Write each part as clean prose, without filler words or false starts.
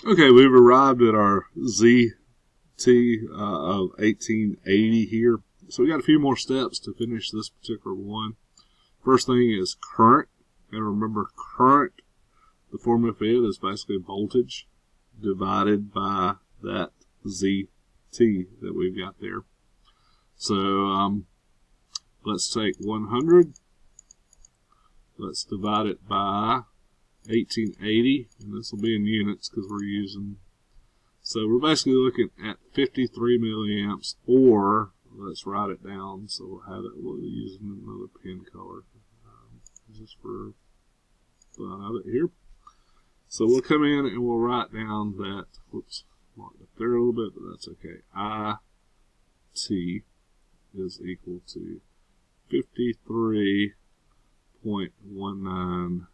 Okay, we've arrived at our ZT of 1880 here. So we got a few more steps to finish this particular one. First thing is current. And remember, current, the formula for it is basically voltage divided by that ZT that we've got there. So let's take 100. Let's divide it by 1880, and this will be in units because we're using. So we're basically looking at 53 milliamps, or let's write it down so we'll have it. We'll use another pen color just for fun of it here. So we'll come in and we'll write down that. Whoops, marked up there a little bit, but that's okay. IT is equal to 53.19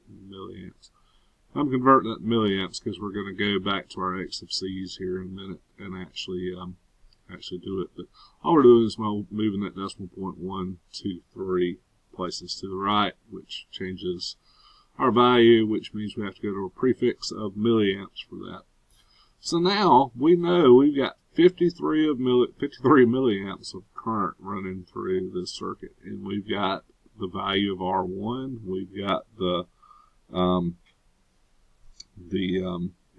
milliamps. I'm converting that to milliamps because we're going to go back to our X of C's here in a minute and actually do it. But all we're doing is moving that decimal point 1, 2, 3 places to the right, which changes our value, which means we have to go to a prefix of milliamps for that. So now we know we've got 53 milliamps of current running through this circuit, and we've got the value of R1. We've got the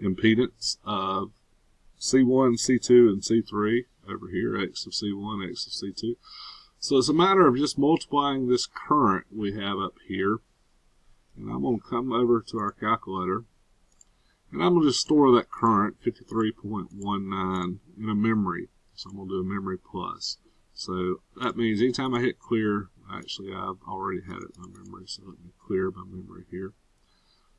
impedance of C1, C2, and C3 over here, X of C1, X of C2. So it's a matter of just multiplying this current we have up here. And I'm going to come over to our calculator, and I'm going to just store that current, 53.19, in a memory. So I'm going to do a memory plus. So that means anytime I hit clear, actually I've already had it in my memory, so let me clear my memory here.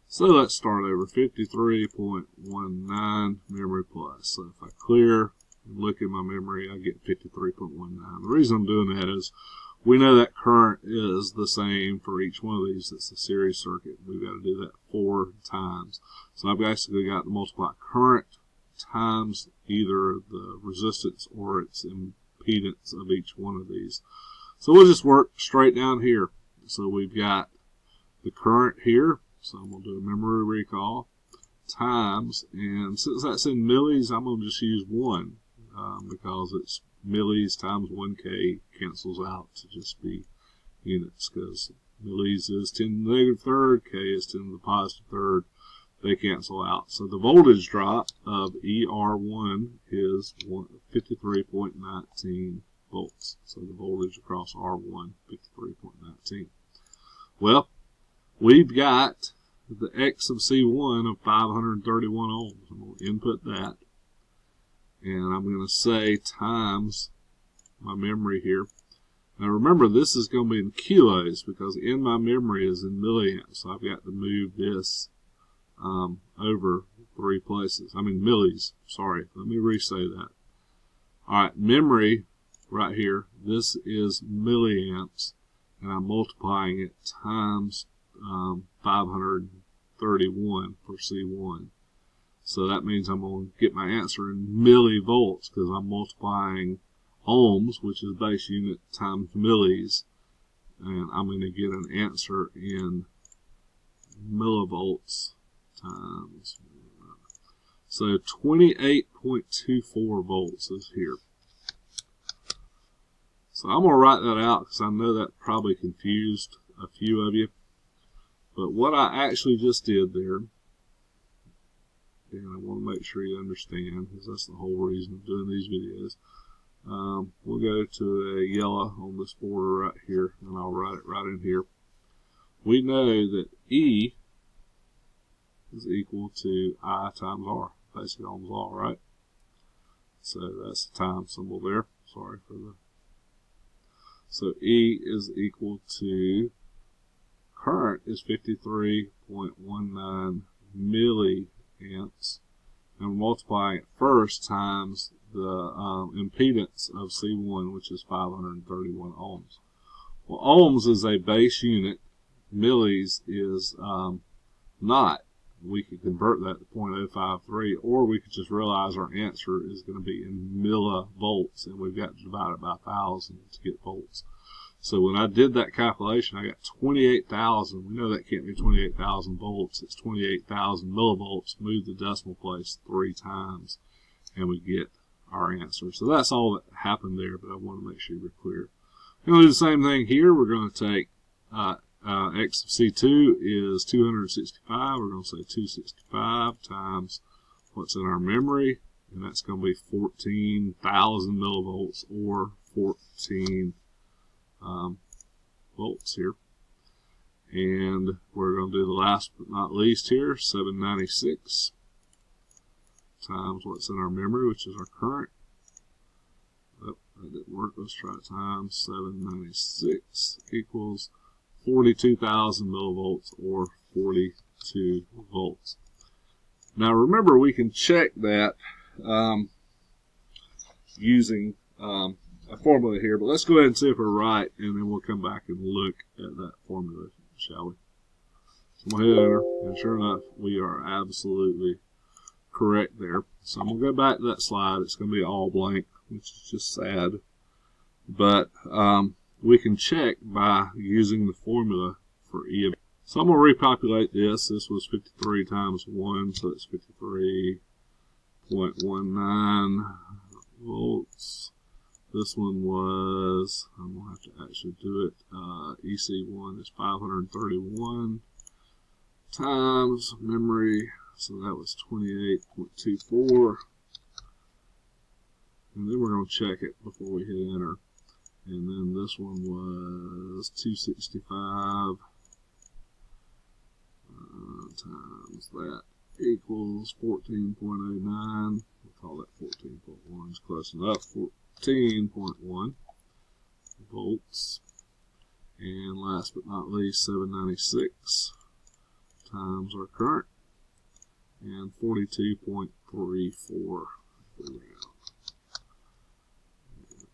So let's start over, 53.19 memory plus. So if I clear and look in my memory, I get 53.19. The reason I'm doing that is we know that current is the same for each one of these. It's a series circuit. We've got to do that 4 times. So I've basically got to multiply current times either the resistance or its impedance of each one of these. So we'll just work straight down here. So we've got the current here. So I'm going to do a memory recall times, and since that's in millis, I'm going to just use 1 because it's millis times 1K cancels out to just be units, because millis is 10 to the negative third, K is 10 to the positive third. They cancel out. So the voltage drop of ER1 is 53.19 volts. So the voltage across R1, 53.19. Well, we've got the X of C1 of 531 ohms. I'm going to input that. And I'm going to say times my memory here. Now remember, this is going to be in kilos because in my memory is in milliamps. So I've got to move this over 3 places. I mean millis. Sorry. Let me re-say that. All right, memory right here. This is milliamps, and I'm multiplying it times 531 for C1. So that means I'm going to get my answer in millivolts because I'm multiplying ohms, which is base unit, times millis, and I'm going to get an answer in millivolts times. So 28.24 volts is here. So I'm going to write that out because I know that probably confused a few of you. But what I actually just did there, and I want to make sure you understand, because that's the whole reason of doing these videos. We'll go to a yellow on this border right here, and I'll write it right in here. We know that E is equal to I times R, basically Ohm's law, right? So that's the time symbol there. Sorry for the. So E is equal to, current is 53.19 milliamps, and multiplying it first times the impedance of C1, which is 531 ohms. Well, ohms is a base unit. Millis is not. We could convert that to 0.053, or we could just realize our answer is going to be in millivolts, and we've got to divide it by 1,000 to get volts. So when I did that calculation, I got 28,000. We know that can't be 28,000 volts. It's 28,000 millivolts. Move the decimal place 3 times, and we get our answer. So that's all that happened there, but I want to make sure you're clear. We're going to do the same thing here. We're going to take x of C2 is 265. We're going to say 265 times what's in our memory, and that's going to be 14,000 millivolts, or 14 volts here. And we're going to do the last but not least here, 796 times what's in our memory, which is our current. Oh, that didn't work. Let's try it. Times 796 equals 42,000 millivolts, or 42 volts. Now remember, we can check that using a formula here, but let's go ahead and see if we're right, and then we'll come back and look at that formula, shall we? So I'm going to hit enter, and sure enough, we are absolutely correct there. So I'm going to go back to that slide. It's going to be all blank, which is just sad. But we can check by using the formula for E of. So I'm going to repopulate this. This was 53 times 1, so it's 53.19 volts. This one was, I'm going to have to actually do it, EC1 is 531 times memory, so that was 28.24. And then we're going to check it before we hit enter. And then this one was 265 times that equals 14.09. We'll call that 14.1. It's close enough. 14.1 volts. And last but not least, 796 times our current, and 42.34.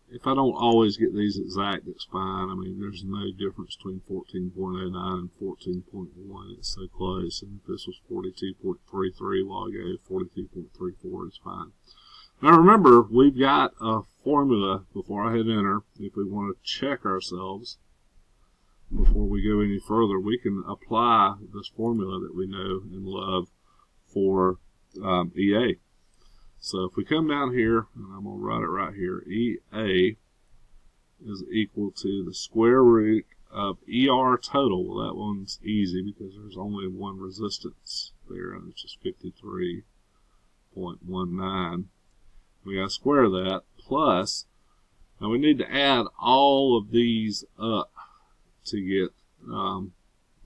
If I don't always get these exact, it's fine. I mean, there's no difference between 14.09 and 14.1. It's so close. And if this was 42.33 while ago, 42.34 is fine. Now remember, we've got a formula before I hit enter. If we want to check ourselves before we go any further, we can apply this formula that we know and love for EA. So if we come down here, and I'm going to write it right here, EA is equal to the square root of ER total. Well, that one's easy because there's only one resistance there, and it's just 53.19. We got to square that, plus, now we need to add all of these up to get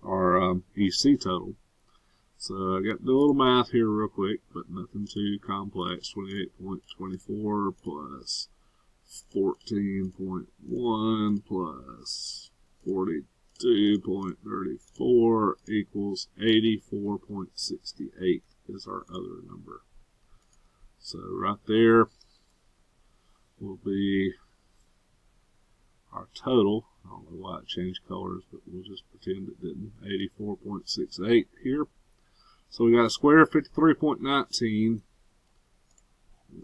our EC total. So I got to do a little math here real quick, but nothing too complex. 28.24 plus 14.1 plus 42.34 equals 84.68 is our other number. So right there will be our total. I don't know why it changed colors, but we'll just pretend it didn't. 84.68 here. So we got a square of 53.19.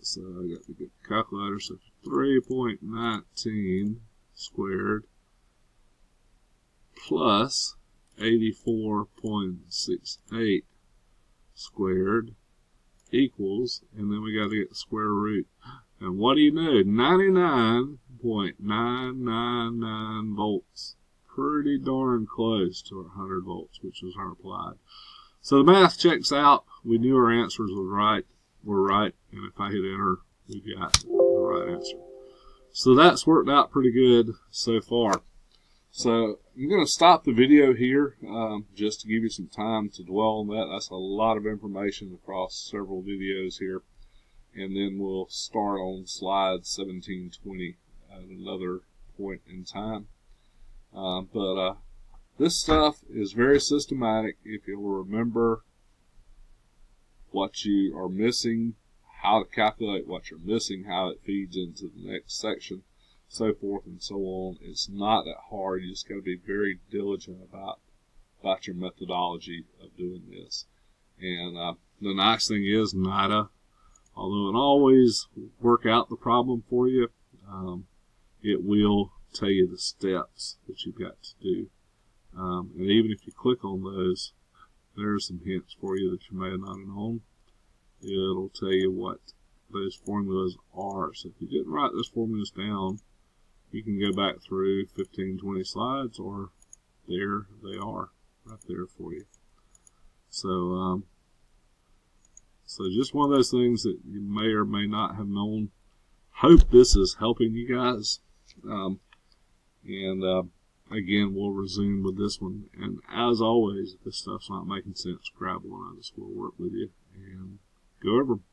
So I got to get the calculator. So 3.19 squared plus 84.68 squared equals, and then we got to get the square root. And what do you know? 99.999 volts. Pretty darn close to our 100 volts, which is our applied. So the math checks out. We knew our answers were right. And if I hit enter, we got the right answer. So that's worked out pretty good so far. So I'm going to stop the video here just to give you some time to dwell on that. That's a lot of information across several videos here. And then we'll start on slide 1720 at another point in time. This stuff is very systematic. If you'll remember what you are missing, how to calculate what you're missing, how it feeds into the next section, so forth and so on. It's not that hard. You just got to be very diligent about your methodology of doing this. And the nice thing is NIDA, although it always work out the problem for you, it will tell you the steps that you've got to do. And even if you click on those, there are some hints for you that you may not have known. It'll tell you what those formulas are. So if you didn't write those formulas down, you can go back through 15, 20 slides, or there they are right there for you. So, so just one of those things that you may or may not have known. Hope this is helping you guys. Again, we'll resume with this one. And as always, if this stuff's not making sense, grab one of us. We'll work with you and go over them.